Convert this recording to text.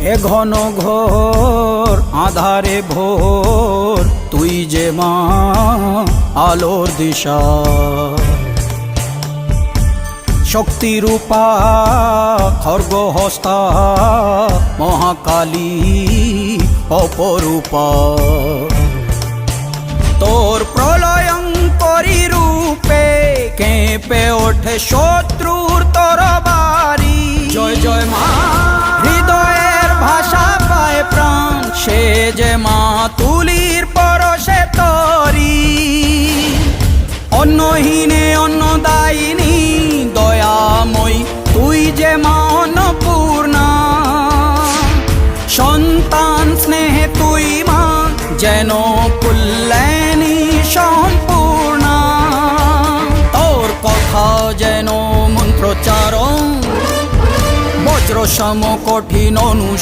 এ ঘন ঘোর আধারে ভোর তুই যে মা আলোর দিশা শক্তিরূপা খর্গহস্তা মহাকালী অপরূপা তোর প্রলয়ঙ্করী রূপে কেঁপে ওঠে শত্রুর তরবারি জয় জয় মা হৃদয়ের ভাষা পায় প্রাণ সে যে মা তুলির পরশে তরি অন্নহীনে অন্নদায়িনী দয়াময়ী তুই যে মা অন্নপূর্ণা সন্তান স্নেহে তুই মা যেন কল্যাণী সম্পূর্ণা তোর কথা যেন মন্ত্রোচ্চারণ বজ্র সম কঠিন অনুশাসন